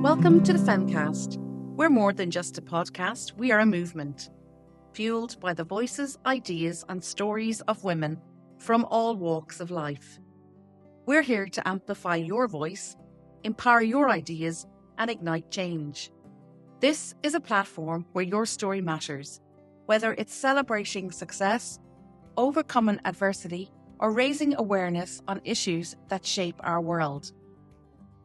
Welcome to the Femcast. We're more than just a podcast, we are a movement, fueled by the voices, ideas and stories of women from all walks of life. We're here to amplify your voice, empower your ideas and ignite change. This is a platform where your story matters, whether it's celebrating success, overcoming adversity or raising awareness on issues that shape our world.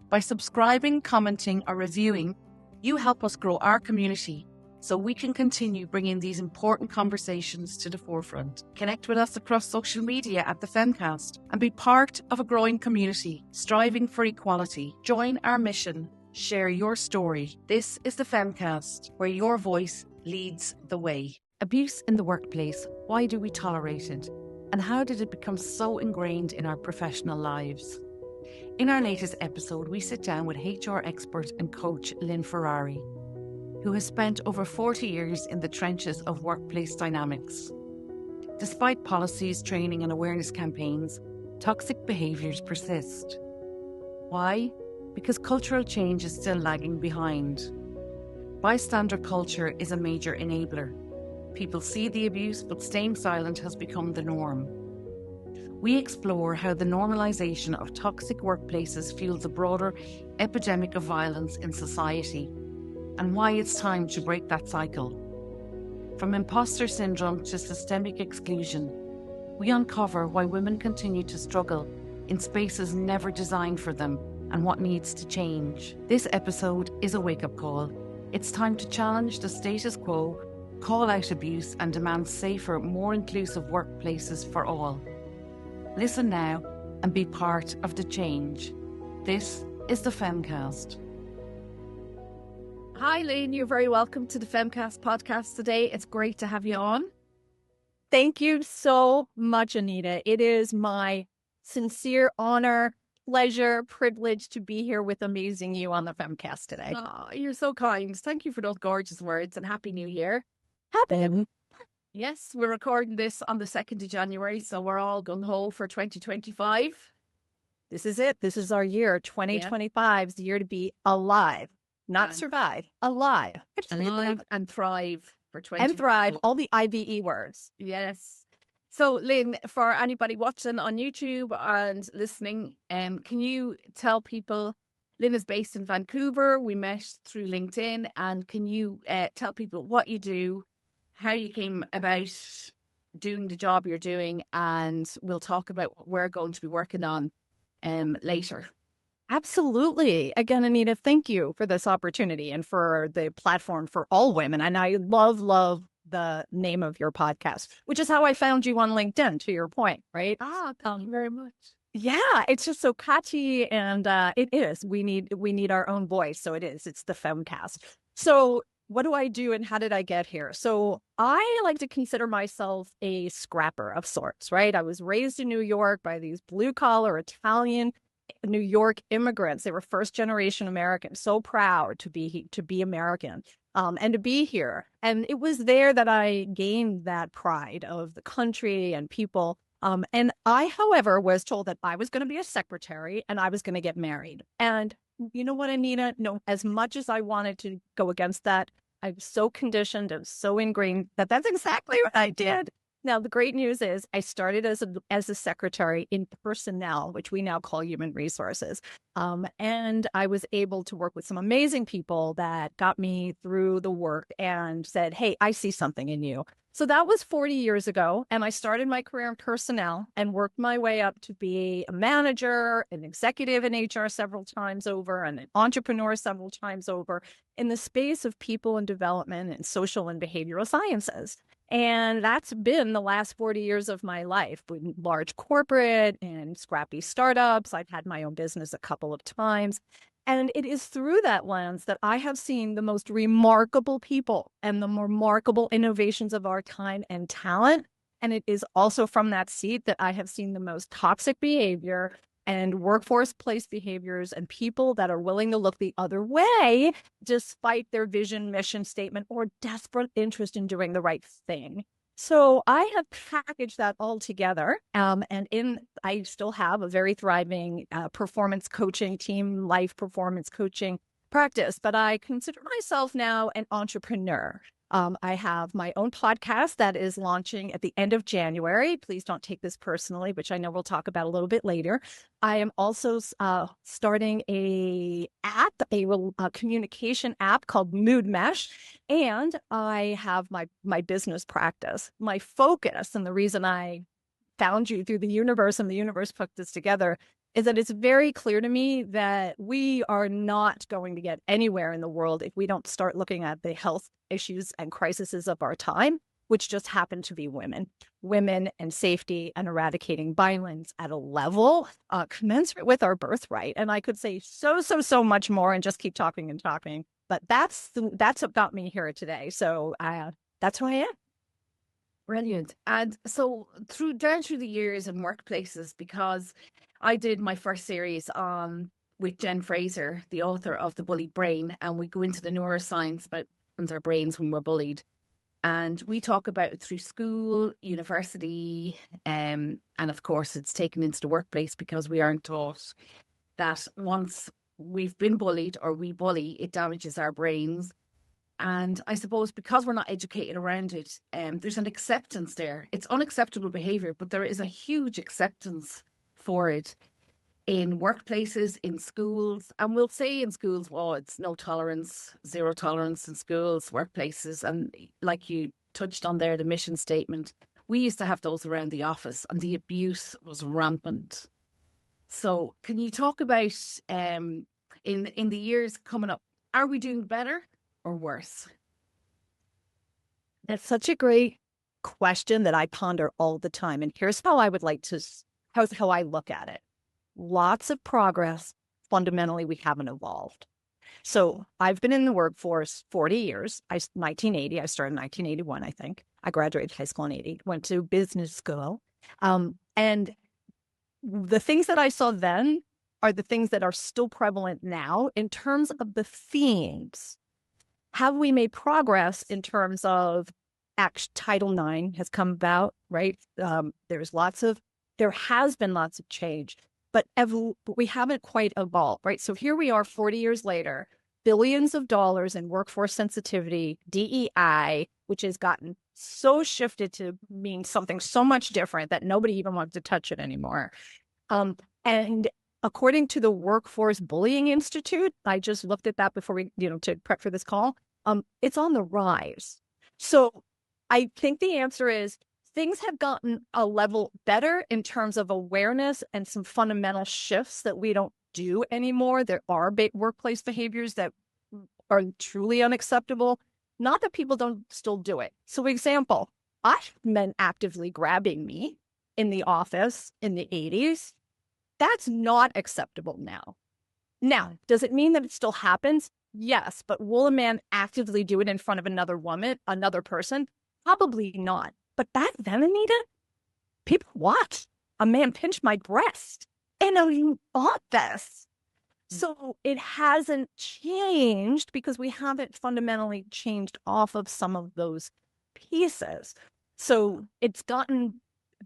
By subscribing, commenting or reviewing, you help us grow our community so we can continue bringing these important conversations to the forefront. Connect with us across social media at the Femcast and be part of a growing community striving for equality. Join our mission. Share your story. This is the Femcast, where your voice leads the way. Abuse in the workplace. Why do we tolerate it? And how did it become so ingrained in our professional lives? In our latest episode, we sit down with HR expert and coach Lynn Ferrari, who has spent over 40 years in the trenches of workplace dynamics. Despite policies, training and awareness campaigns, toxic behaviours persist. Why? Because cultural change is still lagging behind. Bystander culture is a major enabler. People see the abuse, but staying silent has become the norm. We explore how the normalisation of toxic workplaces fuels a broader epidemic of violence in society, and why it's time to break that cycle. From imposter syndrome to systemic exclusion, we uncover why women continue to struggle in spaces never designed for them and what needs to change. This episode is a wake-up call. It's time to challenge the status quo, call out abuse and demand safer, more inclusive workplaces for all. Listen now and be part of the change. This is the Femcast. Hi Lynn, you're very welcome to the Femcast podcast today. It's great to have you on. Thank you so much, Anita. It is my sincere honor, pleasure, privilege to be here with amazing you on the Femcast today. Oh, you're so kind. Thank you for those gorgeous words and Happy New Year. Happy. Yes, we're recording this on the 2nd of January, so we're all gung-ho for 2025. This is it. This is our year. 2025 is the year to be alive, not survive, alive. Alive and thrive for 2025. And thrive, all the IVE words. Yes. So, Lynn, for anybody watching on YouTube and listening, can you tell people, Lynn is based in Vancouver. We met through LinkedIn. And can you tell people what you do, how you came about doing the job you're doing, and we'll talk about what we're going to be working on later. Absolutely. Again, Anita, thank you for this opportunity and for the platform for all women. And I love the name of your podcast, which is how I found you on LinkedIn, to your point, right? Thank you very much. Yeah, it's just so catchy, and it is. We need our own voice, so it is. It's the Femcast. So what do I do and how did I get here? So I like to consider myself a scrapper of sorts, right? I was raised in New York by these blue-collar Italian New York immigrants. They were first-generation Americans, so proud to be American and to be here. And it was there that I gained that pride of the country and people. And I, however, was told that I was going to be a secretary and I was going to get married. And you know what, Anita? No, as much as I wanted to go against that, I'm so conditioned and so ingrained that that's exactly what I did. Now, the great news is I started as a secretary in personnel, which we now call human resources. And I was able to work with some amazing people that got me through the work and said, hey, I see something in you. So that was 40 years ago. And I started my career in personnel and worked my way up to be a manager, an executive in HR several times over, and an entrepreneur several times over in the space of people and development and social and behavioral sciences. And that's been the last 40 years of my life, with large corporate and scrappy startups. I've had my own business a couple of times. And it is through that lens that I have seen the most remarkable people and the remarkable innovations of our time and talent. And it is also from that seat that I have seen the most toxic behavior and workforce place behaviors and people that are willing to look the other way despite their vision, mission statement, or desperate interest in doing the right thing. So I have packaged that all together, and I still have a very thriving performance coaching team, life performance coaching practice, but I consider myself now an entrepreneur. I have my own podcast that is launching at the end of January. Please don't take this personally, which I know we'll talk about a little bit later. I am also starting a communication app called Mood Mesh, and I have my business practice. My focus, and the reason I found you through the universe and the universe put this together, is that it's very clear to me that we are not going to get anywhere in the world if we don't start looking at the health issues and crises of our time, which just happen to be women and safety and eradicating violence at a level commensurate with our birthright. And I could say so much more and just keep talking and talking, but that's what got me here today. So that's who I am. Brilliant. And so down through the years in workplaces, because I did my first series with Jen Fraser, the author of The Bullied Brain, and we go into the neuroscience about our brains when we're bullied. And we talk about it through school, university, and of course it's taken into the workplace because we aren't taught that once we've been bullied or we bully, it damages our brains. And I suppose because we're not educated around it, there's an acceptance there. It's unacceptable behaviour, but there is a huge acceptance for it in workplaces, in schools. And we'll say in schools, well, it's no tolerance, zero tolerance in schools, workplaces. And like you touched on there, the mission statement, we used to have those around the office and the abuse was rampant. So can you talk about in the years coming up, are we doing better or worse? That's such a great question that I ponder all the time. And here's how I would like to, how I look at it. Lots of progress. Fundamentally, we haven't evolved. So I've been in the workforce 40 years. 1980, I started in 1981, I think. I graduated high school in 80, went to business school. And the things that I saw then are the things that are still prevalent now in terms of the themes. Have we made progress in terms of Title IX has come about, right? There has been lots of change, but we haven't quite evolved, right? So here we are 40 years later, billions of dollars in workforce sensitivity, DEI, which has gotten so shifted to mean something so much different that nobody even wants to touch it anymore. And according to the Workforce Bullying Institute, I just looked at that before we, to prep for this call, it's on the rise. So I think the answer is things have gotten a level better in terms of awareness and some fundamental shifts that we don't do anymore. There are workplace behaviors that are truly unacceptable. Not that people don't still do it. So example, I have men actively grabbing me in the office in the 80s. That's not acceptable now. Now, does it mean that it still happens? Yes, but will a man actively do it in front of another woman, another person? Probably not. But back then, Anita, people watched a man pinch my breast. And you bought this. So it hasn't changed because we haven't fundamentally changed off of some of those pieces. So it's gotten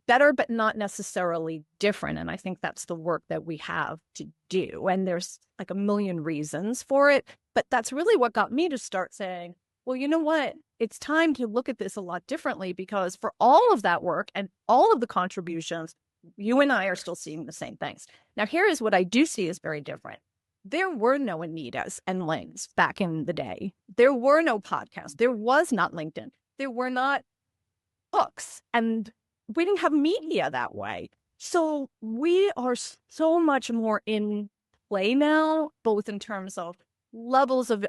better, but not necessarily different. And I think that's the work that we have to do. And there's like a million reasons for it. But that's really what got me to start saying, well, you know what? It's time to look at this a lot differently because for all of that work and all of the contributions, you and I are still seeing the same things. Now, here is what I do see is very different. There were no Anitas and Lyns back in the day. There were no podcasts. There was not LinkedIn. There were not books. And we didn't have media that way. So we are so much more in play now, both in terms of levels of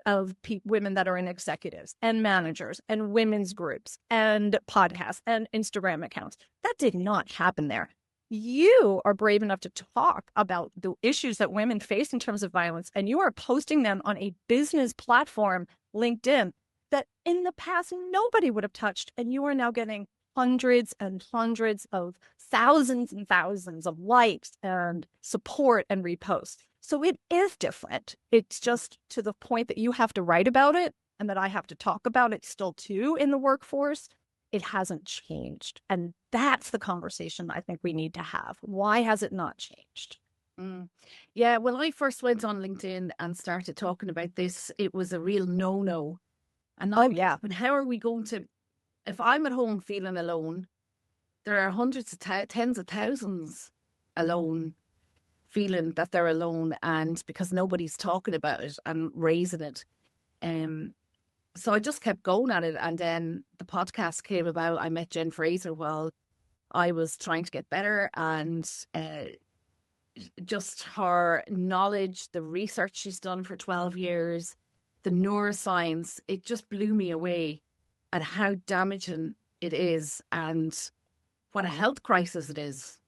women that are in executives and managers and women's groups and podcasts and Instagram accounts. That did not happen there. You are brave enough to talk about the issues that women face in terms of violence, and you are posting them on a business platform, LinkedIn, that in the past nobody would have touched, and you are now getting hundreds and hundreds of thousands and thousands of likes and support and reposts. So it is different. It's just to the point that you have to write about it and that I have to talk about it still too in the workforce. It hasn't changed. And that's the conversation I think we need to have. Why has it not changed? Mm. Yeah, when I first went on LinkedIn and started talking about this, it was a real no-no. And Oh, now, yeah. but how are we going to, if I'm at home feeling alone, there are hundreds of tens of thousands alone, feeling that they're alone, and because nobody's talking about it and raising it. Um, so I just kept going at it. And then the podcast came about. I met Jen Fraser while I was trying to get better, and just her knowledge, the research she's done for 12 years, the neuroscience, it just blew me away at how damaging it is and what a health crisis it is.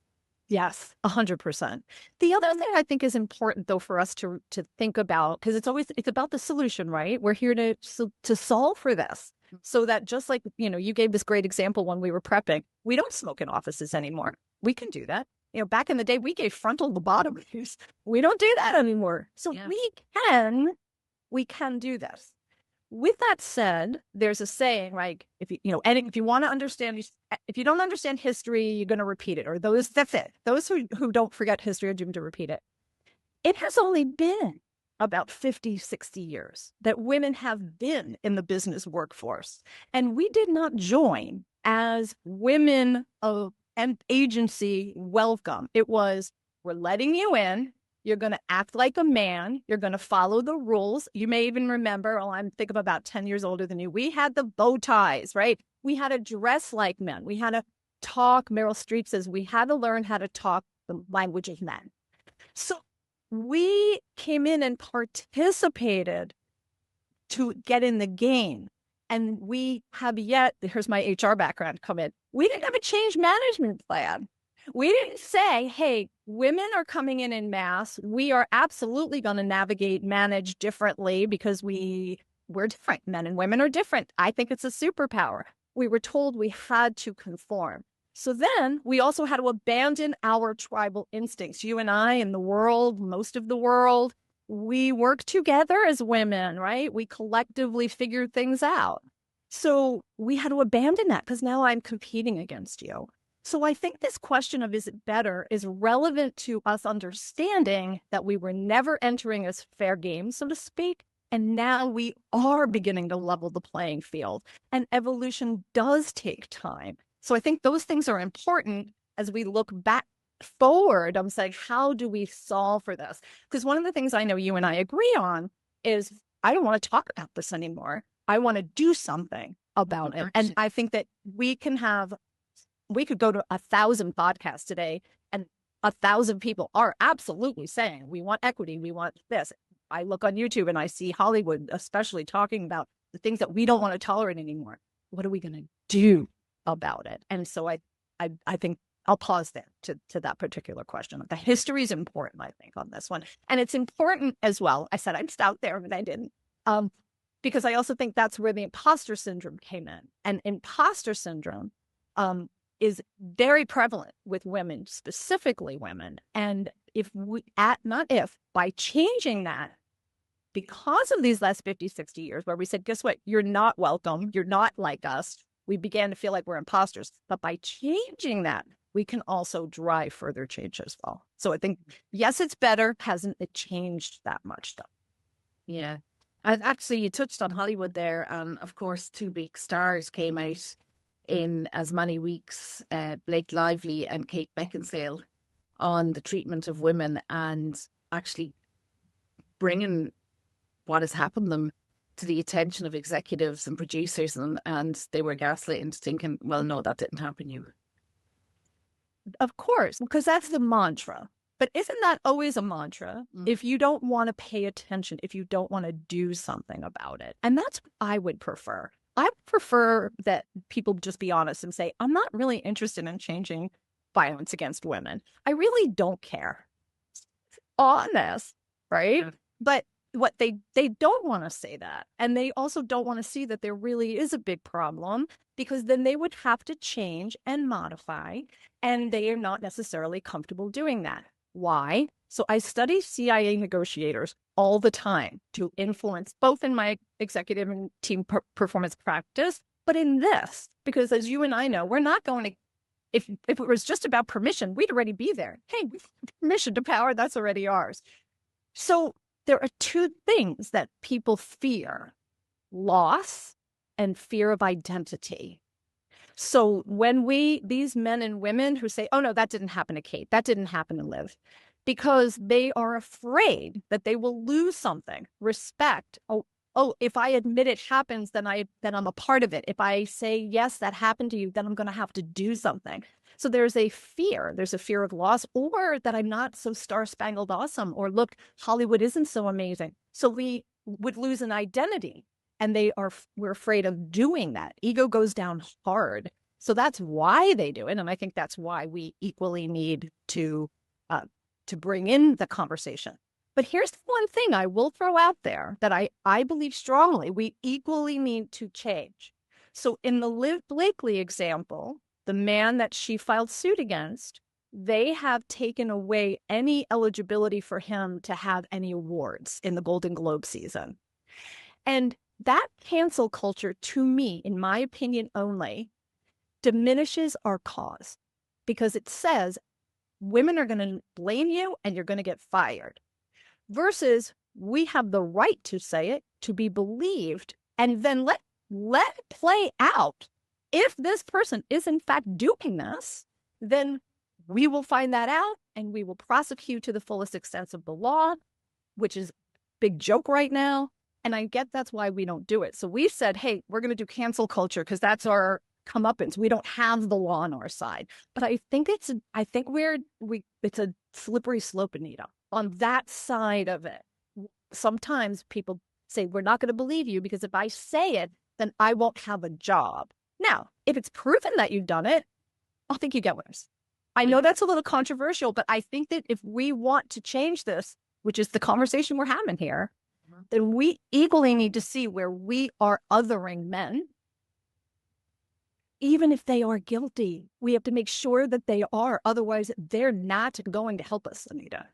Yes, 100%. The other thing I think is important, though, for us to think about, because it's about the solution, right? We're here to solve for this, so that just like, you gave this great example when we were prepping. We don't smoke in offices anymore. We can do that. Back in the day, we gave frontal lobotomies. We don't do that anymore. So Yeah. we can do this. With that said, there's a saying, like, if you want to understand, if you don't understand history, you're going to repeat it, or that's it. Those who don't forget history are doomed to repeat it. It has only been about 50, 60 years that women have been in the business workforce. And we did not join as women of an agency welcome. It was, we're letting you in. You're going to act like a man. You're going to follow the rules. You may even remember, I'm thinking about 10 years older than you. We had the bow ties, right? We had to dress like men. We had to talk. Meryl Streep says we had to learn how to talk the language of men. So we came in and participated to get in the game. And we have yet, here's my HR background come in. We didn't have a change management plan. We didn't say, hey, women are coming in mass. We are absolutely going to manage differently because we're different. Men and women are different. I think it's a superpower. We were told we had to conform. So then we also had to abandon our tribal instincts. You and I and the world, most of the world, we work together as women, right? We collectively figured things out. So we had to abandon that because now I'm competing against you. So I think this question of is it better is relevant to us understanding that we were never entering as fair game, so to speak. And now we are beginning to level the playing field. And evolution does take time. So I think those things are important as we look back forward. I'm saying, how do we solve for this? Because one of the things I know you and I agree on is I don't want to talk about this anymore. I want to do something about it. And I think that we could go to 1,000 podcasts today, and 1,000 people are absolutely saying, we want equity, we want this. I look on YouTube and I see Hollywood, especially talking about the things that we don't want to tolerate anymore. What are we going to do about it? And so I think I'll pause there to that particular question. The history is important, I think, on this one. And it's important as well. I said I'd start there, but I didn't. Because I also think that's where the imposter syndrome came in. And imposter syndrome is very prevalent with women, specifically women. And by changing that, because of these last 50, 60 years where we said, guess what? You're not welcome. You're not like us. We began to feel like we're imposters. But by changing that, we can also drive further change as well. So I think, yes, it's better. Hasn't it changed that much, though? Yeah. And actually, you touched on Hollywood there. And of course, two big stars came out in as many weeks, Blake Lively and Kate Beckinsale, on the treatment of women and actually bringing what has happened to them to the attention of executives and producers, and they were gaslit into thinking, well, no, that didn't happen to you. Of course, because that's the mantra. But isn't that always a mantra? If you don't want to pay attention, if you don't want to do something about it. And that's what I would prefer. I prefer that people just be honest and say, I'm not really interested in changing violence against women. I really don't care. Honest, right? Yeah. But what they don't want to say that. And they also don't want to see that there really is a big problem, because then they would have to change and modify. And they are not necessarily comfortable doing that. Why? So I study CIA negotiators all the time to influence both in my executive and team performance practice, but in this, because as you and I know, we're not going to If it was just about permission, we'd already be there. Hey, permission to power, that's already ours. So there are two things that people fear: loss and fear of identity. So when these men and women who say, oh no, that didn't happen to Kate, that didn't happen to Liv, because they are afraid that they will lose something, respect. Oh, if I admit it happens, then I'm a part of it. If I say, yes, that happened to you, then I'm going to have to do something. So there's a fear of loss, or that I'm not so star-spangled awesome, or look, Hollywood isn't so amazing. So we would lose an identity, and we're afraid of doing that. Ego goes down hard. So that's why they do it. And I think that's why we equally need to bring in the conversation. But here's the one thing I will throw out there that I believe strongly we equally need to change. So in the Liv Blakely example, the man that she filed suit against, they have taken away any eligibility for him to have any awards in the Golden Globe season. And that cancel culture, to me, in my opinion only, diminishes our cause, because it says women are going to blame you and you're going to get fired. Versus we have the right to say it, to be believed, and then let it play out. If this person is in fact doing this, then we will find that out and we will prosecute to the fullest extent of the law, which is a big joke right now. And I get that's why we don't do it. So we said, hey, we're going to do cancel culture because that's our comeuppance. We don't have the law on our side. But I think it's a slippery slope, Anita. On that side of it, sometimes people say, we're not going to believe you because if I say it, then I won't have a job. Now, if it's proven that you've done it, I'll think you get worse. I know that's a little controversial, but I think that if we want to change this, which is the conversation we're having here, then we equally need to see where we are othering men. Even if they are guilty, we have to make sure that they are. Otherwise, they're not going to help us, Anita.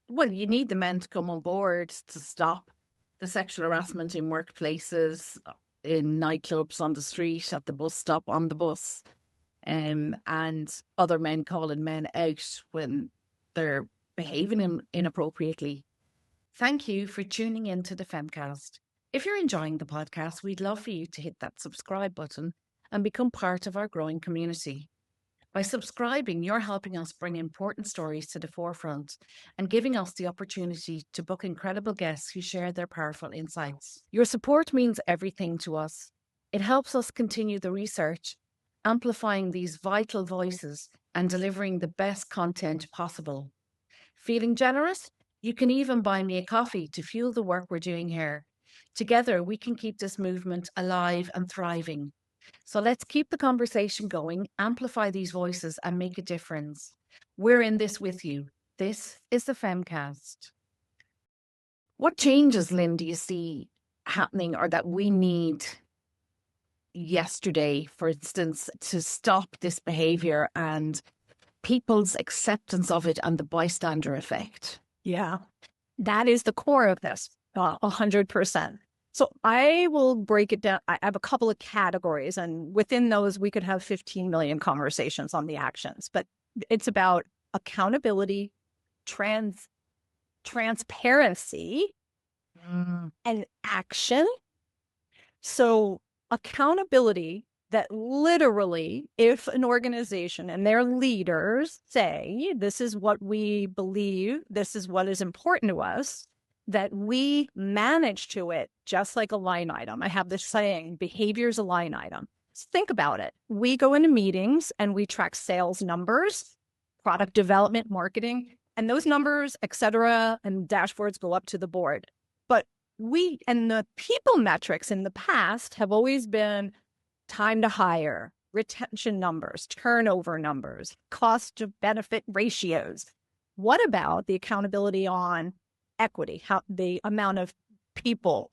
Well, you need the men to come on board to stop the sexual harassment in workplaces, in nightclubs, on the street, at the bus stop, on the bus, and other men calling men out when they're behaving inappropriately. Thank you for tuning in to the Femcast. If you're enjoying the podcast, we'd love for you to hit that subscribe button and become part of our growing community. By subscribing, you're helping us bring important stories to the forefront and giving us the opportunity to book incredible guests who share their powerful insights. Your support means everything to us. It helps us continue the research, amplifying these vital voices and delivering the best content possible. Feeling generous? You can even buy me a coffee to fuel the work we're doing here. Together, we can keep this movement alive and thriving. So let's keep the conversation going, amplify these voices, and make a difference. We're in this with you. This is the Femcast. What changes, Lynn, do you see happening or that we need yesterday, for instance, to stop this behaviour and people's acceptance of it and the bystander effect? Yeah, that is the core of this, 100%. So I will break it down. I have a couple of categories, and within those, we could have 15 million conversations on the actions. But it's about accountability, transparency, and action. So accountability, that literally, if an organization and their leaders say, this is what we believe, this is what is important to us, that we manage to it just like a line item. I have this saying, behaviour's a line item. Think about it. We go into meetings and we track sales numbers, product development, marketing, and those numbers, et cetera, and dashboards go up to the board. But the people metrics in the past have always been time to hire, retention numbers, turnover numbers, cost to benefit ratios. What about the accountability on equity, the amount of people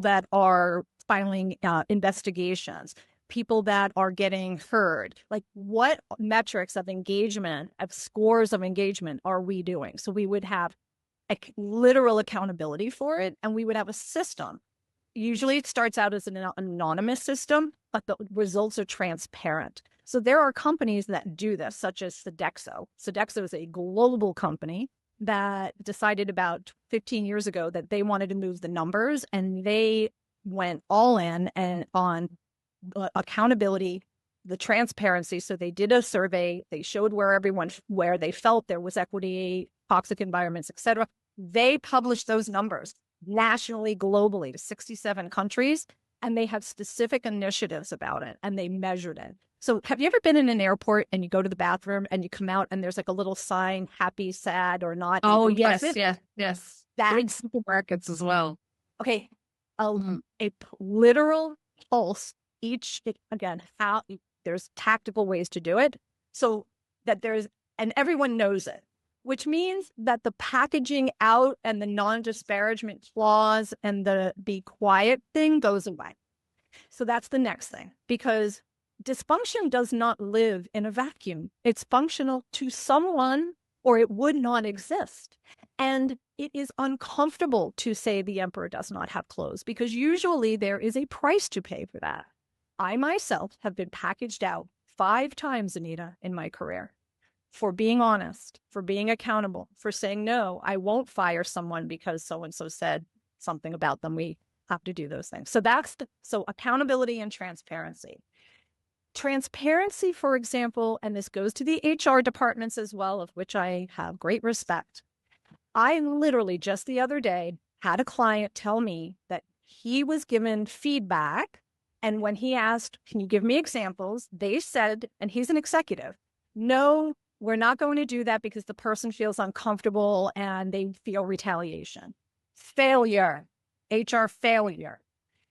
that are filing investigations, people that are getting heard, like what metrics of engagement, of scores of engagement are we doing? So we would have a literal accountability for it, and we would have a system. Usually it starts out as an anonymous system, but the results are transparent. So there are companies that do this, such as Sodexo. Sodexo is a global company that decided about 15 years ago that they wanted to move the numbers, and they went all in and on accountability, the transparency. So they did a survey. They showed where they felt there was equity, toxic environments, etc. They published those numbers nationally, globally to 67 countries, and they have specific initiatives about it, and they measured it. So have you ever been in an airport and you go to the bathroom and you come out and there's like a little sign, happy, sad, or not? Oh, yes. Yes. That in supermarkets as well. Okay. A literal pulse how there's tactical ways to do it so that and everyone knows it, which means that the packaging out and the non-disparagement clause and the be quiet thing goes away. So that's the next thing, because dysfunction does not live in a vacuum. It's functional to someone or it would not exist. And it is uncomfortable to say the emperor does not have clothes, because usually there is a price to pay for that. I myself have been packaged out 5 times, Anita, in my career for being honest, for being accountable, for saying, no, I won't fire someone because so-and-so said something about them. We have to do those things. So so accountability and transparency. Transparency, for example, and this goes to the HR departments as well, of which I have great respect. I literally just the other day had a client tell me that he was given feedback, and when he asked, can you give me examples? They said, and he's an executive, no, we're not going to do that because the person feels uncomfortable and they feel retaliation. Failure, HR failure.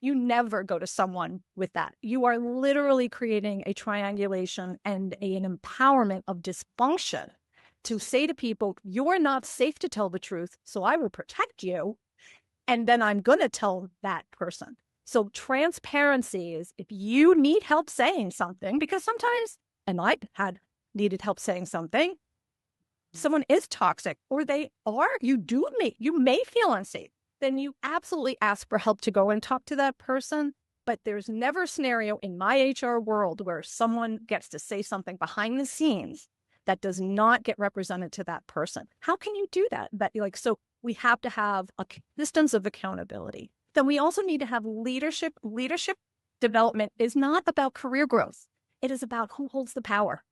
You never go to someone with that. You are literally creating a triangulation and an empowerment of dysfunction to say to people, you're not safe to tell the truth, so I will protect you. And then I'm going to tell that person. So transparency is, if you need help saying something, because sometimes, and I had needed help saying something, someone is toxic or you may feel unsafe, then you absolutely ask for help to go and talk to that person. But there's never a scenario in my HR world where someone gets to say something behind the scenes that does not get represented to that person. How can you do that? So we have to have a systems of accountability. Then we also need to have leadership. Leadership development is not about career growth. It is about who holds the power.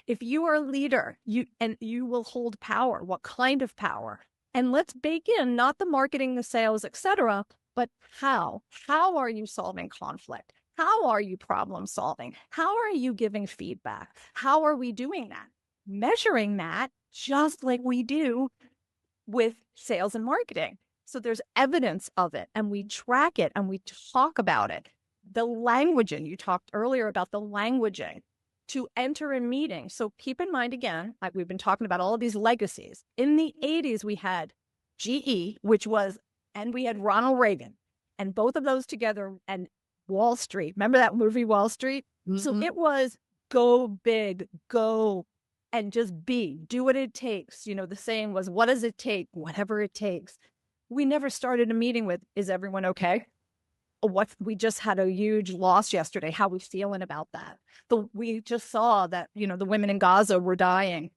If you are a leader, you will hold power. What kind of power? And let's bake in not the marketing, the sales, etc., but how. How are you solving conflict? How are you problem solving? How are you giving feedback? How are we doing that? Measuring that just like we do with sales and marketing. So there's evidence of it, and we track it and we talk about it. The languaging, you talked earlier about the languaging to enter a meeting. So keep in mind, again, we've been talking about all of these legacies. In the 80s, we had GE, and we had Ronald Reagan, and both of those together, and Wall Street. Remember that movie, Wall Street? Mm-hmm. So it was go big, go and just do what it takes. The saying was, what does it take? Whatever it takes. We never started a meeting with, is everyone okay? We just had a huge loss yesterday. How are we feeling about that? We just saw that, the women in Gaza were dying.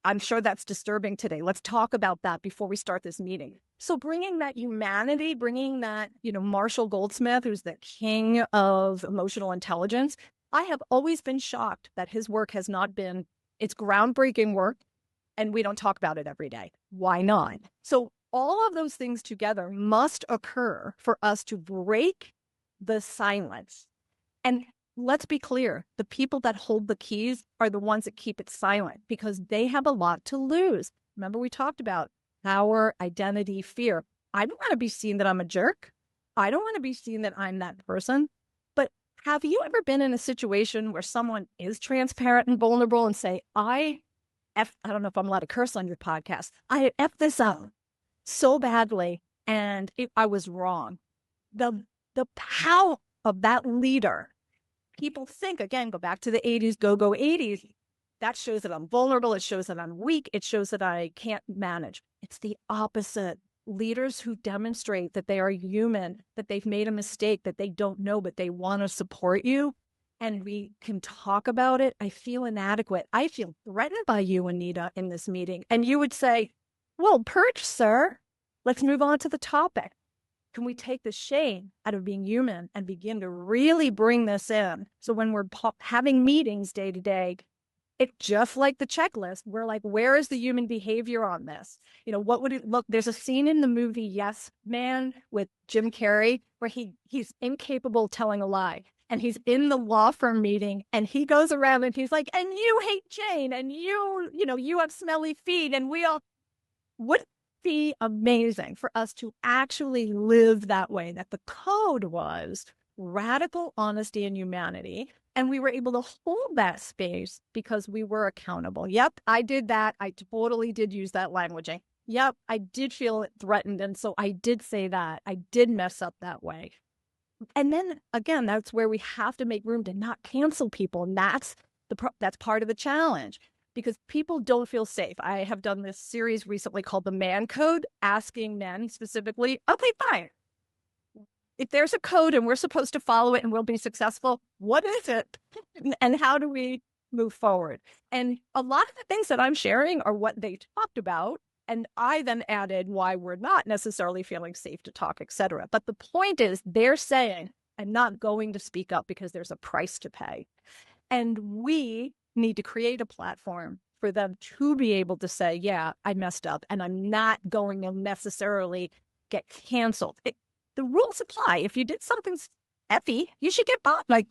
I'm sure that's disturbing today. Let's talk about that before we start this meeting. So bringing that humanity, bringing that, Marshall Goldsmith, who's the king of emotional intelligence, I have always been shocked that his work has not been, it's groundbreaking work, and we don't talk about it every day. Why not? So all of those things together must occur for us to break the silence. And let's be clear, the people that hold the keys are the ones that keep it silent because they have a lot to lose. Remember, we talked about power, identity, fear. I don't want to be seen that I'm a jerk. I don't want to be seen that I'm that person. But have you ever been in a situation where someone is transparent and vulnerable and say, I don't know if I'm allowed to curse on your podcast, I F this up so badly, and I was wrong. The power of that leader. People think, again, go back to the 80s, go 80s. That shows that I'm vulnerable. It shows that I'm weak. It shows that I can't manage. It's the opposite. Leaders who demonstrate that they are human, that they've made a mistake, that they don't know, but they want to support you. and we can talk about it. I feel inadequate. I feel threatened by you, Anita, in this meeting. And you would say, well, perch, sir. Let's move on to the topic. Can we take the shame out of being human and begin to really bring this in? So when we're having meetings day to day, it's just like the checklist. We're like, where is the human behavior on this? What would it look? There's a scene in the movie Yes Man with Jim Carrey where he's incapable of telling a lie. And he's in the law firm meeting and he goes around and he's like, and you hate Jane and you have smelly feet. And we all, would be amazing for us to actually live that way, that the code was radical honesty and humanity. And we were able to hold that space because we were accountable. Yep, I did that. I totally did use that languaging. Yep, I did feel threatened. And so I did say that. I did mess up that way. And then again, that's where we have to make room to not cancel people. And that's part of the challenge because people don't feel safe. I have done this series recently called The Man Code, asking men specifically, okay, fine. If there's a code and we're supposed to follow it and we'll be successful, what is it? And how do we move forward? And a lot of the things that I'm sharing are what they talked about. And I then added why we're not necessarily feeling safe to talk, etc. But the point is they're saying, I'm not going to speak up because there's a price to pay. And we need to create a platform for them to be able to say, yeah, I messed up and I'm not going to necessarily get canceled. The rules apply. If you did something effy, you should get bought, like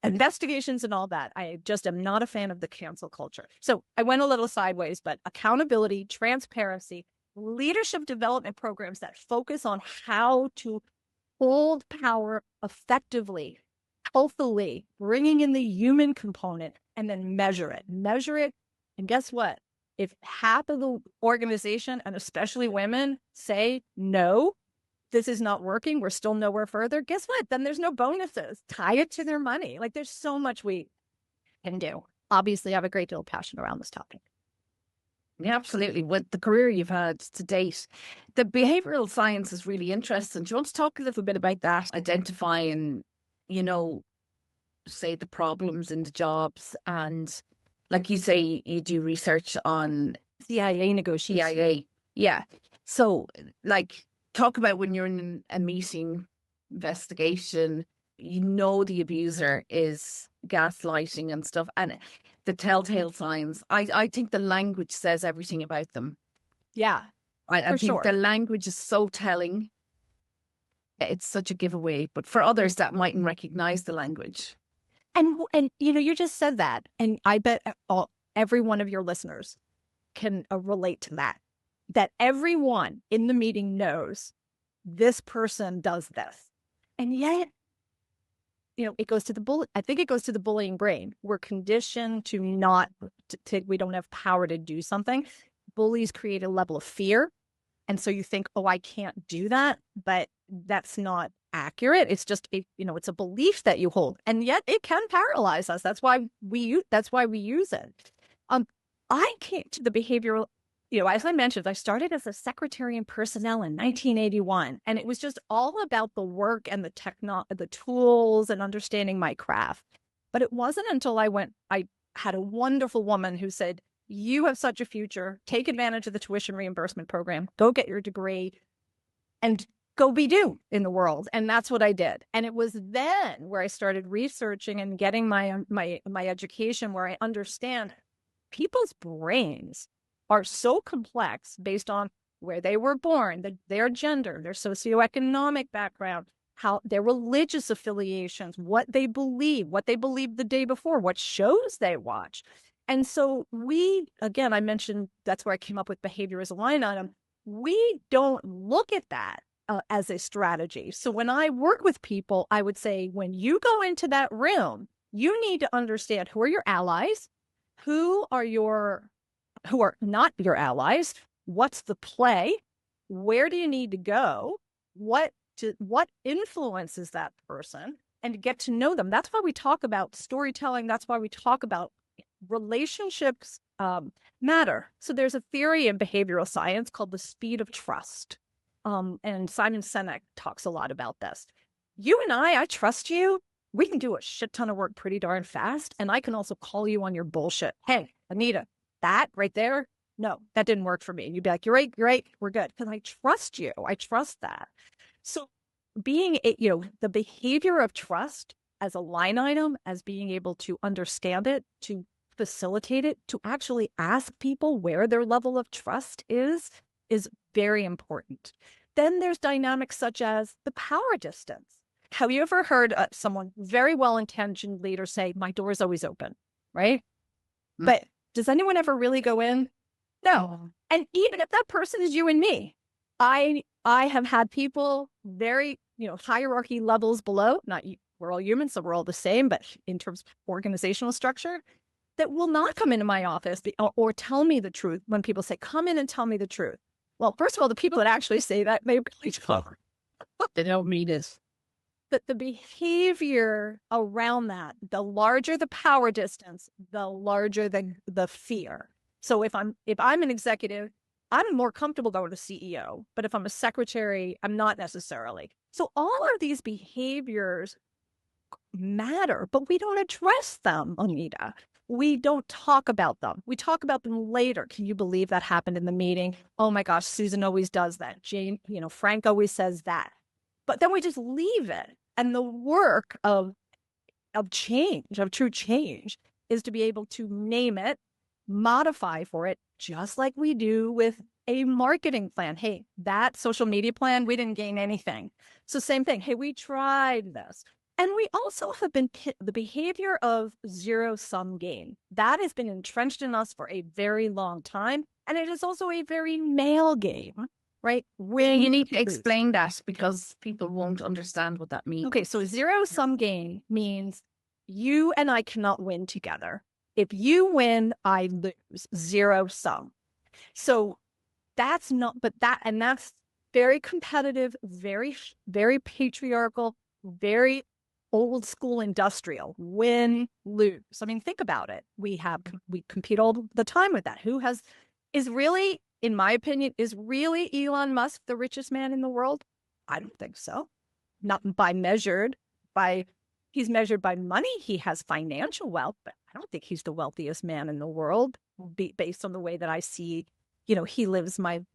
investigations and all that. I just am not a fan of the cancel culture. So I went a little sideways, but accountability, transparency, leadership development programs that focus on how to hold power effectively, healthily, bringing in the human component, and then measure it. And guess what? If half of the organization, and especially women, say no, this is not working, we're still nowhere further, guess what? Then there's no bonuses. Tie it to their money. Like there's so much we can do. Obviously, I have a great deal of passion around this topic. Yeah, absolutely. With the career you've had to date, the behavioral science is really interesting. Do you want to talk a little bit about that? Identifying, say the problems in the jobs, and like you say, you do research on CIA negotiations. CIA. Yeah. So like, talk about when you're in a meeting, investigation, the abuser is gaslighting and stuff. And the telltale signs, I think the language says everything about them. Yeah, I think the language is so telling. It's such a giveaway. But for others that mightn't recognize the language. And you just said that. And I bet every one of your listeners can relate to that. That everyone in the meeting knows this person does this. And yet, it goes to I think it goes to the bullying brain. We're conditioned to we don't have power to do something. Bullies create a level of fear. And so you think, oh, I can't do that. But that's not accurate. It's just, it's a belief that you hold. And yet it can paralyze us. That's why we use it. I came to the behavioral, as I mentioned, I started as a secretary in personnel in 1981, and it was just all about the work and the tools and understanding my craft. But it wasn't until I had a wonderful woman who said, you have such a future, take advantage of the tuition reimbursement program, go get your degree and go be do in the world. And that's what I did. And it was then where I started researching and getting my education, where I understand people's brains are so complex based on where they were born, their gender, their socioeconomic background, how their religious affiliations, what they believe the day before, what shows they watch. And so I mentioned that's where I came up with behavior as a line item. We don't look at that as a strategy. So when I work with people, I would say, when you go into that room, you need to understand who are your allies, who are not your allies, what's the play, where do you need to go, what influences that person, and to get to know them. That's why we talk about storytelling. That's why we talk about relationships matter. So there's a theory in behavioral science called the speed of trust. And Simon Sinek talks a lot about this. You and I trust you we can do a shit ton of work pretty darn fast. And I can also call you on your bullshit. Hey, Anita, that right there, no, that didn't work for me. And you'd be like, you're right, we're good. Because I trust you. I trust that. So being, the behavior of trust as a line item, as being able to understand it, to facilitate it, to actually ask people where their level of trust is very important. Then there's dynamics such as the power distance. Have you ever heard someone very well-intentioned leader say, my door is always open, right? Mm-hmm. But does anyone ever really go in? No. And even if that person is you and me, I have had people very, hierarchy levels below, not you, we're all humans, so we're all the same, but in terms of organizational structure, that will not come into my office or tell me the truth when people say, come in and tell me the truth. Well, first of all, the people that actually say that, they don't mean this. But the behavior around that, the larger the power distance, the larger the fear. So if I'm an executive, I'm more comfortable going to CEO. But if I'm a secretary, I'm not necessarily. So all of these behaviors matter, but we don't address them, Anita. We don't talk about them. We talk about them later. Can you believe that happened in the meeting? Oh my gosh, Susan always does that. Jane, Frank always says that. But then we just leave it. And the work of change, of true change, is to be able to name it, modify for it, just like we do with a marketing plan. Hey, that social media plan, we didn't gain anything. So same thing. Hey, we tried this. And we also have been the behavior of zero-sum game. That has been entrenched in us for a very long time. And it is also a very male game, right? Well, you need to explain that because people won't understand what that means. Okay, so zero-sum game means you and I cannot win together. If you win, I lose. Zero-sum. So that's very competitive, very, very patriarchal, very old school industrial, win, lose. I mean, think about it. We compete all the time with that. Is really, in my opinion, is really Elon Musk the richest man in the world? I don't think so. Not he's measured by money. He has financial wealth, but I don't think he's the wealthiest man in the world based on the way that I see, the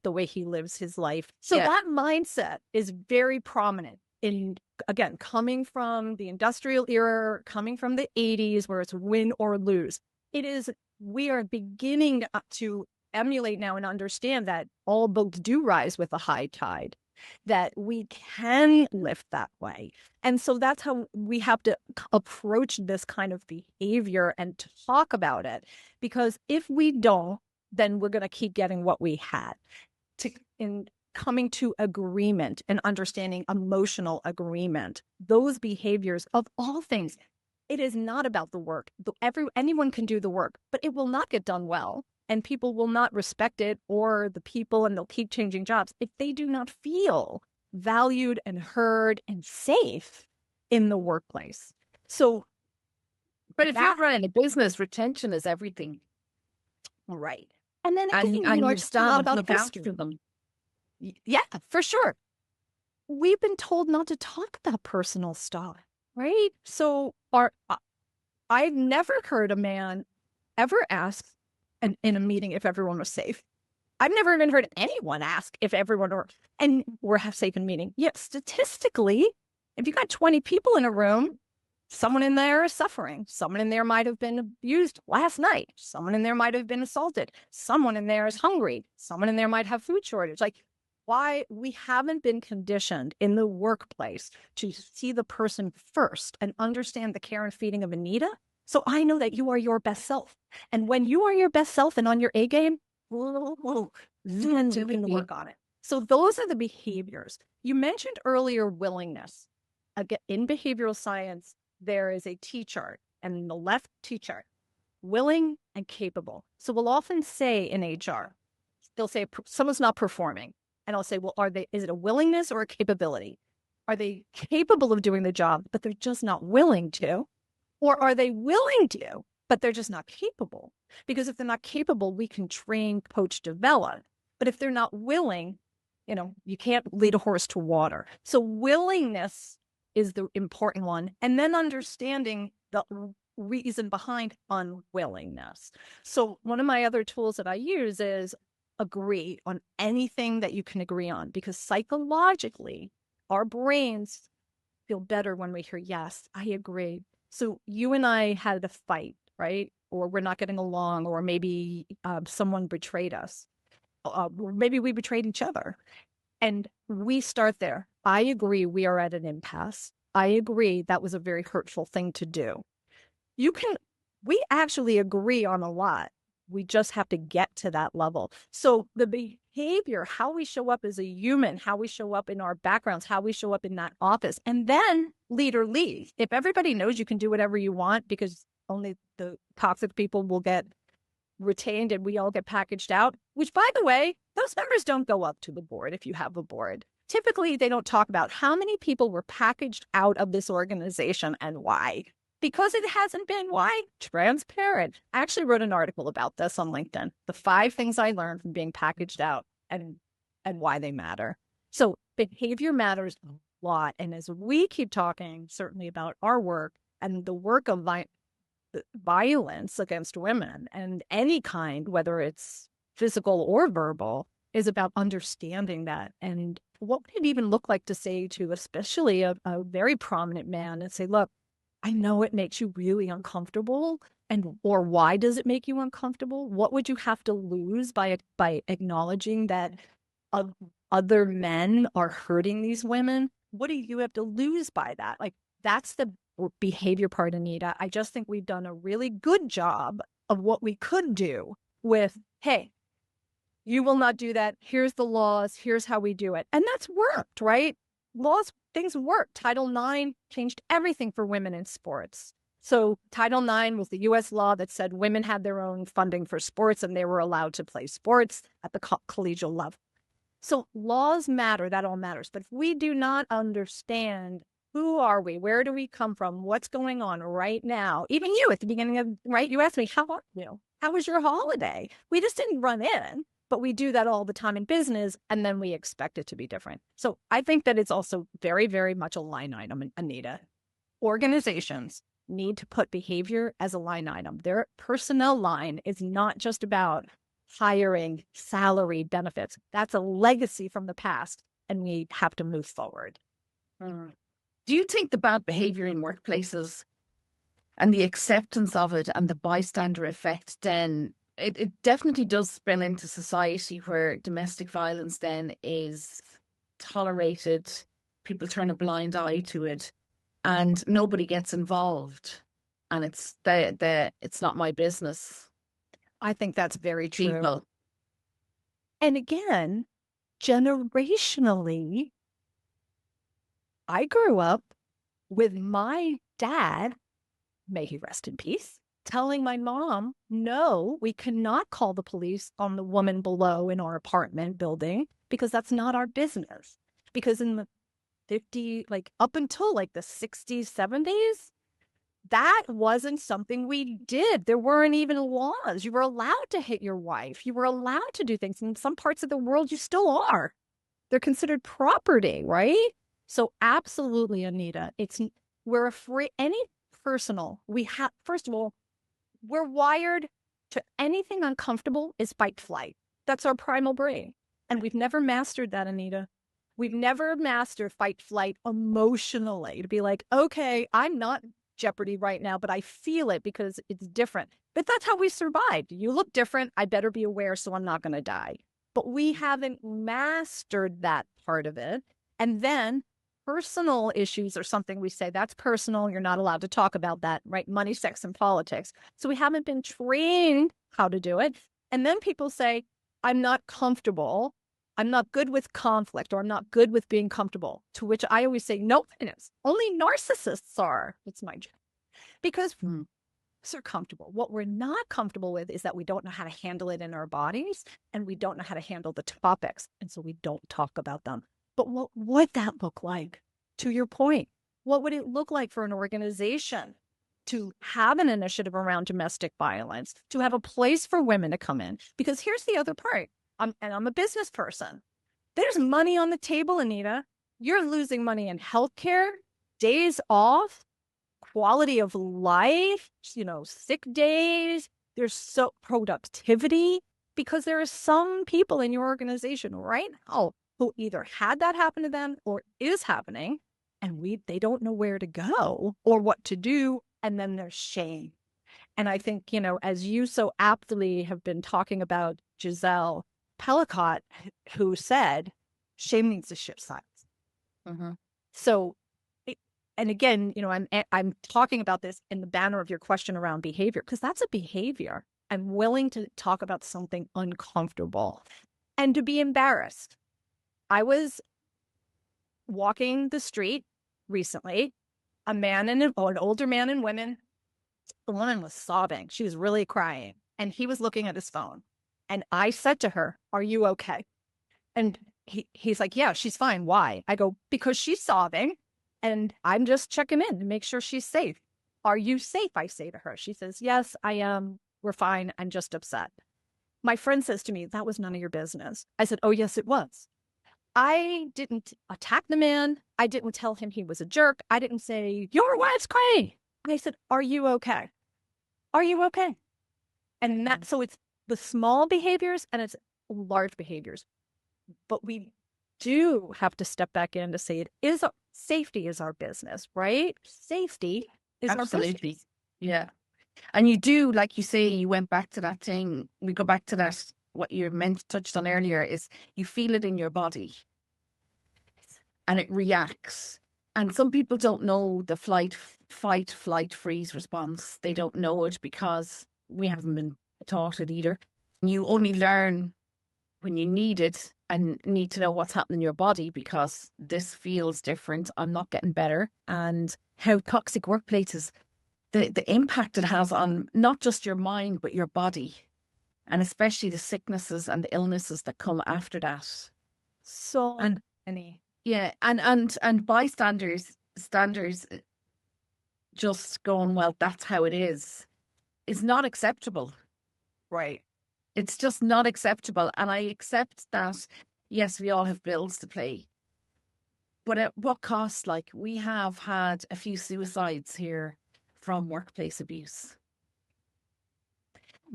way he lives his life. So that mindset is very prominent again, coming from the industrial era, coming from the 80s, where it's win or lose. We are beginning to emulate now and understand that all boats do rise with a high tide, that we can lift that way. And so that's how we have to approach this kind of behavior and talk about it. Because if we don't, then we're going to keep getting what we had. In coming to agreement and understanding emotional agreement, those behaviors of all things, it is not about the work. Anyone can do the work, but it will not get done well. And people will not respect it or the people, and they'll keep changing jobs if they do not feel valued and heard and safe in the workplace. So, but if you're running a business, retention is everything. Right. And then again, it's not about look after them. Yeah, for sure. We've been told not to talk about personal stuff, right? So I've never heard a man ever ask in a meeting if everyone was safe. I've never even heard anyone ask if everyone we're safe in meeting. Yet statistically, if you got 20 people in a room, someone in there is suffering. Someone in there might have been abused last night. Someone in there might have been assaulted. Someone in there is hungry. Someone in there might have food shortage. Like, why we haven't been conditioned in the workplace to see the person first and understand the care and feeding of Anita. So I know that you are your best self. And when you are your best self and on your A game, then you can work on it. So those are the behaviors. You mentioned earlier willingness. Again, in behavioral science, there is a T-chart, and in the left T-chart, willing and capable. So we'll often say in HR, they'll say someone's not performing. And I'll say, well, is it a willingness or a capability? Are they capable of doing the job, but they're just not willing to? Or are they willing to, but they're just not capable? Because if they're not capable, we can train, coach, develop. But if they're not willing, you can't lead a horse to water. So willingness is the important one. And then understanding the reason behind unwillingness. So one of my other tools that I use is agree on anything that you can agree on, because psychologically, our brains feel better when we hear, yes, I agree. So you and I had a fight, right? Or we're not getting along, or maybe someone betrayed us. Or maybe we betrayed each other. And we start there. I agree we are at an impasse. I agree that was a very hurtful thing to do. We actually agree on a lot. We just have to get to that level. So the behavior, how we show up as a human, how we show up in our backgrounds, how we show up in that office, and then lead or leave. If everybody knows you can do whatever you want because only the toxic people will get retained and we all get packaged out, which, by the way, those numbers don't go up to the board if you have a board. Typically, they don't talk about how many people were packaged out of this organization and why. Because it hasn't been, why? Transparent. I actually wrote an article about this on LinkedIn. The 5 things I learned from being packaged out and why they matter. So behavior matters a lot. And as we keep talking, certainly about our work and the work of violence against women and any kind, whether it's physical or verbal, is about understanding that. And what would it even look like to say to especially a very prominent man and say, look, I know it makes you really uncomfortable, or why does it make you uncomfortable? What would you have to lose by acknowledging that other men are hurting these women? What do you have to lose by that? Like, that's the behavior part, Anita. I just think we've done a really good job of what we could do with, hey, you will not do that. Here's the laws. Here's how we do it. And that's worked, right? Things work. Title IX changed everything for women in sports. So Title IX was the U.S. law that said women had their own funding for sports and they were allowed to play sports at the collegial level. So laws matter. That all matters. But if we do not understand who are we, where do we come from, what's going on right now, even you at the beginning of, right, you asked me, how are you? How was your holiday? We just didn't run in. But we do that all the time in business, and then we expect it to be different. So I think that it's also very, very much a line item, Anita. Organizations need to put behavior as a line item. Their personnel line is not just about hiring, salary, benefits. That's a legacy from the past, and we have to move forward. Do you think the bad behavior in workplaces and the acceptance of it and the bystander effect then, it definitely does spill into society where domestic violence then is tolerated, people turn a blind eye to it, and nobody gets involved, and it's it's not my business. I think that's very true. People. And again, generationally, I grew up with my dad, may he rest in peace, telling my mom, no, we cannot call the police on the woman below in our apartment building because that's not our business. Because in the 50, like up until like the 60s, 70s, that wasn't something we did. There weren't even laws. You were allowed to hit your wife. You were allowed to do things. In some parts of the world, you still are. They're considered property, right? So absolutely, Anita, we're afraid, any personal, first of all, we're wired to anything uncomfortable is fight flight. That's our primal brain. And we've never mastered that, Anita. We've never mastered fight flight emotionally to be like, okay, I'm not jeopardy right now, but I feel it because it's different. But that's how we survived. You look different. I better be aware so I'm not going to die. But we haven't mastered that part of it. And then personal issues are something we say, that's personal. You're not allowed to talk about that, right? Money, sex, and politics. So we haven't been trained how to do it. And then people say, I'm not comfortable. I'm not good with conflict, or I'm not good with being comfortable. To which I always say, no, it is. Only narcissists are. It's my job. Because are comfortable. What we're not comfortable with is that we don't know how to handle it in our bodies, and we don't know how to handle the topics. And so we don't talk about them. But what would that look like? To your point, what would it look like for an organization to have an initiative around domestic violence, to have a place for women to come in? Because here's the other part. I'm a business person. There's money on the table, Anita. You're losing money in healthcare. days off, quality of life, sick days, there's so productivity, because there are some people in your organization right now who either had that happen to them or is happening, and they don't know where to go or what to do. And then there's shame. And I think, as you so aptly have been talking about Giselle Pellicott, who said, shame needs to shift sides. Mm-hmm. So, and again, I'm talking about this in the banner of your question around behavior, because that's a behavior. I'm willing to talk about something uncomfortable and to be embarrassed. I was walking the street recently, an older man and women. The woman was sobbing. She was really crying. And he was looking at his phone. And I said to her, "Are you okay?" And he's like, "Yeah, she's fine. Why?" I go, "Because she's sobbing. And I'm just checking in to make sure she's safe." "Are you safe?" I say to her. She says, "Yes, I am. We're fine. I'm just upset." My friend says to me, "That was none of your business." I said, "Oh, yes, it was." I didn't attack the man. I didn't tell him he was a jerk. I didn't say, "You're what's crazy." I said, "Are you okay? Are you okay?" And so it's the small behaviors and it's large behaviors. But we do have to step back in to say safety is our business, right? Safety is our business. Yeah. And you do, like you say, you went back to that thing. We go back to that, what you touched on earlier, is you feel it in your body and it reacts. And some people don't know the fight, flight, freeze response. They don't know it because we haven't been taught it either. You only learn when you need it and need to know what's happening in your body, because this feels different. I'm not getting better. And how toxic workplaces, the impact it has on not just your mind, but your body, and especially the sicknesses and the illnesses that come after that. So many. Yeah. And bystanders, standards just going, well, that's how it is not acceptable. Right. It's just not acceptable. And I accept that, yes, we all have bills to pay. But at what cost? Like, we have had a few suicides here from workplace abuse.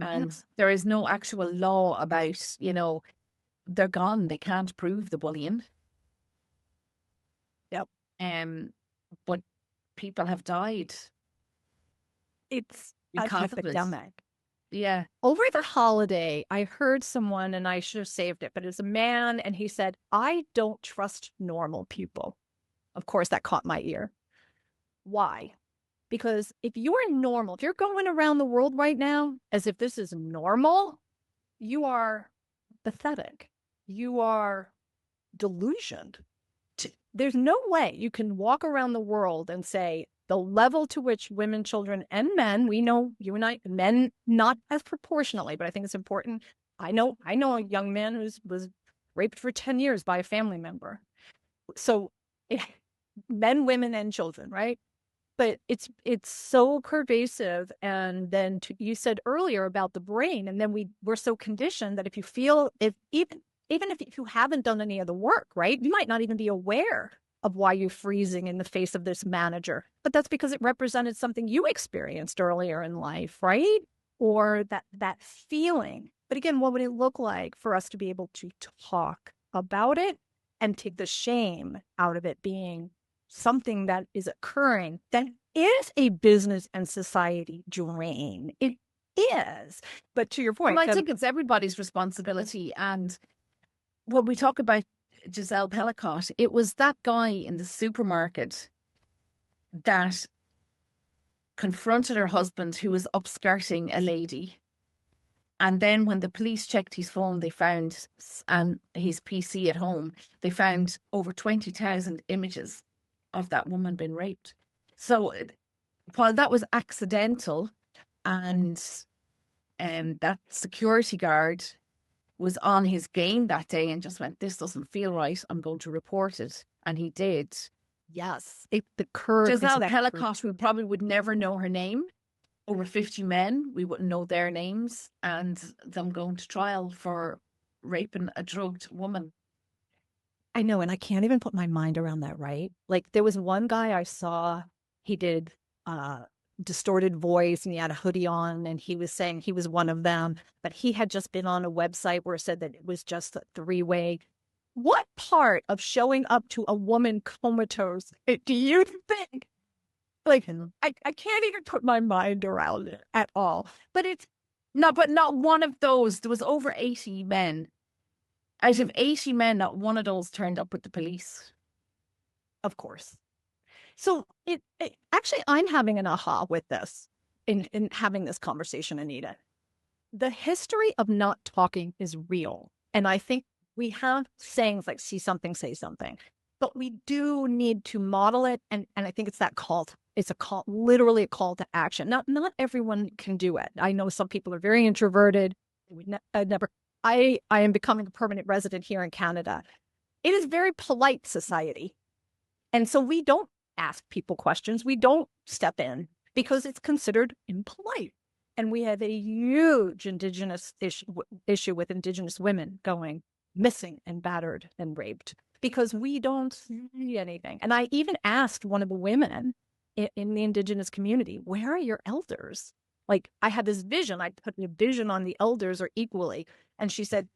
And there is no actual law about, they're gone. They can't prove the bullying. Yep. But people have died. It's an because of this. epidemic. Yeah. Over the holiday, I heard someone, and I should have saved it, but it's a man, and he said, "I don't trust normal people." Of course, that caught my ear. Why? Because if you're normal, if you're going around the world right now as if this is normal, you are pathetic. You are delusioned. There's no way you can walk around the world and say the level to which women, children, and men, we know, you and I, men not as proportionately, but I think it's important. I know a young man who was raped for 10 years by a family member. So men, women, and children, right? But it's so pervasive. And then you said earlier about the brain, and then we're so conditioned that if you feel, even if you haven't done any of the work, right, you might not even be aware of why you're freezing in the face of this manager. But that's because it represented something you experienced earlier in life, right? Or that feeling. But again, what would it look like for us to be able to talk about it and take the shame out of it being something that is occurring that is a business and society drain? It is. But to your point, well, I think it's everybody's responsibility. And when we talk about Giselle Pellicott, it was that guy in the supermarket that confronted her husband, who was upskirting a lady. And then when the police checked his phone, they found, and his PC at home, they found over 20,000 images of that woman being raped. So while that was accidental, and that security guard was on his game that day and just went, "This doesn't feel right, I'm going to report it." And he did. Yes. The curve. Giselle Pellicott, we probably would never know her name. Over 50 men, we wouldn't know their names, and them going to trial for raping a drugged woman. I know, and I can't even put my mind around that, right? Like there was one guy I saw, he did distorted voice and he had a hoodie on and he was saying he was one of them, but he had just been on a website where it said that it was just a three-way. What part of showing up to a woman comatose do you think? Like, I can't even put my mind around it at all. But it's not one of those. There was over 80 men. Out of 80 men, not one of those turned up with the police. Of course. So actually, I'm having an aha with this in having this conversation, Anita. The history of not talking is real. And I think we have sayings like see something, say something, but we do need to model it. And I think it's that call. It's a call, literally a call to action. Not everyone can do it. I know some people are very introverted. I am becoming a permanent resident here in Canada. It is very polite society. And so we don't ask people questions. We don't step in because it's considered impolite. And we have a huge Indigenous issue with Indigenous women going missing and battered and raped because we don't see anything. And I even asked one of the women in the Indigenous community, where are your elders? Like I had this vision, I put a vision on the elders or equally. And she said,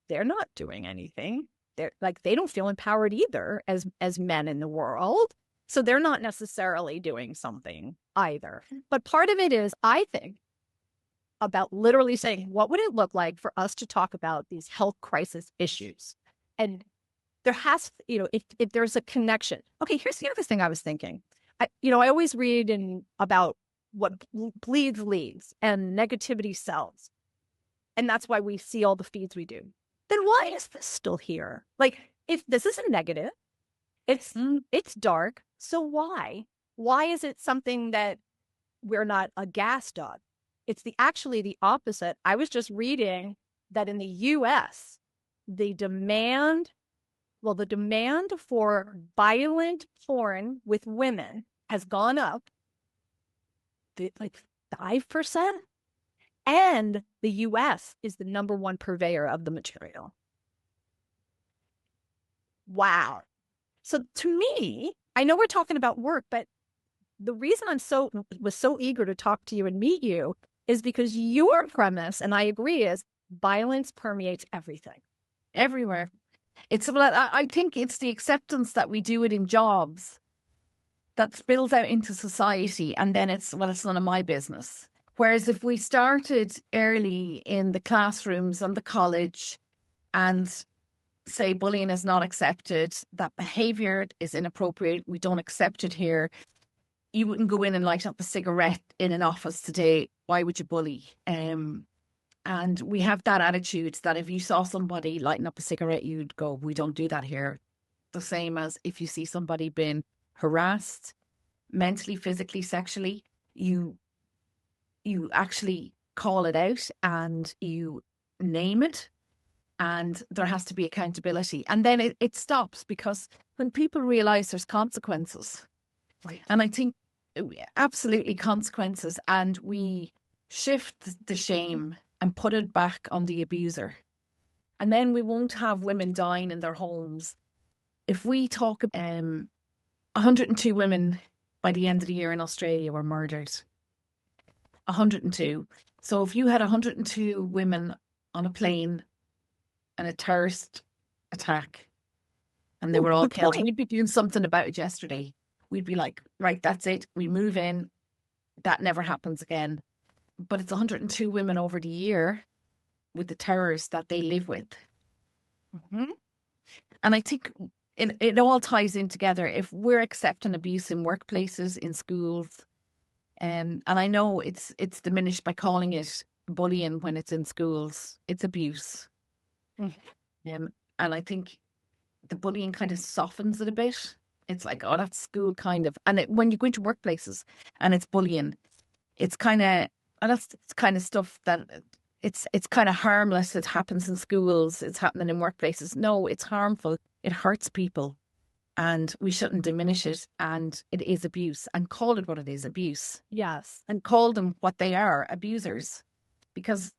they're not doing anything. They're like, they don't feel empowered either as men in the world. So they're not necessarily doing something either. But part of it is, I think, about literally saying, what would it look like for us to talk about these health crisis issues? And there has, if there's a connection. Okay, here's the other thing I was thinking. I always read about what bleeds leads and negativity sells. And that's why we see all the feeds we do. Then why is this still here? Like, if this is a negative, it's dark. So why? Why is it something that we're not aghast of? It's actually the opposite. I was just reading that in the US, the demand for violent porn with women has gone up like 5%. And the US is the number one purveyor of the material. Wow. So to me, I know we're talking about work, but the reason was so eager to talk to you and meet you is because your premise, and I agree, is violence permeates everything. Everywhere. I think it's the acceptance that we do it in jobs that spills out into society, and then it's none of my business. Whereas if we started early in the classrooms and the college and say bullying is not accepted, that behaviour is inappropriate, we don't accept it here, you wouldn't go in and light up a cigarette in an office today. Why would you bully? And we have that attitude that if you saw somebody lighting up a cigarette, you'd go, we don't do that here. The same as if you see somebody being harassed mentally, physically, sexually, you actually call it out and you name it, and there has to be accountability. And then it stops, because when people realize there's consequences, right. And I think absolutely consequences, and we shift the shame and put it back on the abuser. And then we won't have women dying in their homes. If we talk, 102 women by the end of the year in Australia were murdered. 102. So if you had 102 women on a plane and a terrorist attack and they were all killed, we'd be doing something about it yesterday. We'd be like, right, that's it. We move in. That never happens again. But it's 102 women over the year with the terrors that they live with. Mm-hmm. And I think it all ties in together. If we're accepting abuse in workplaces, in schools, and I know it's diminished by calling it bullying when it's in schools. It's abuse. And I think the bullying kind of softens it a bit. It's like, oh, that's school kind of. And when you go into workplaces and it's bullying, it's kind of, that's kind of stuff that it's kind of harmless. It happens in schools. It's happening in workplaces. No, it's harmful. It hurts people. And we shouldn't diminish it. And it is abuse. And call it what it is, abuse. Yes. And call them what they are, abusers. Because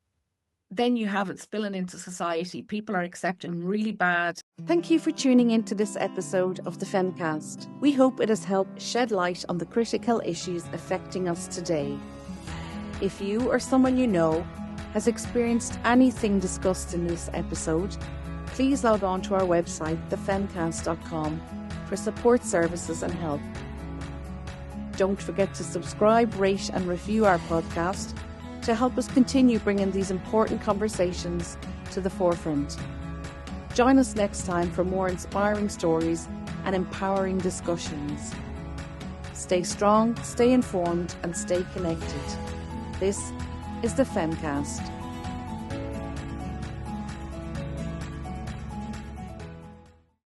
then you have it spilling into society. People are accepting really bad. Thank you for tuning into this episode of the Femcast. We hope it has helped shed light on the critical issues affecting us today. If you or someone you know has experienced anything discussed in this episode, please log on to our website, thefemcast.com, for support services and help. Don't forget to subscribe, rate and review our podcast to help us continue bringing these important conversations to the forefront. Join us next time for more inspiring stories and empowering discussions. Stay strong, stay informed and stay connected. This is the Femcast.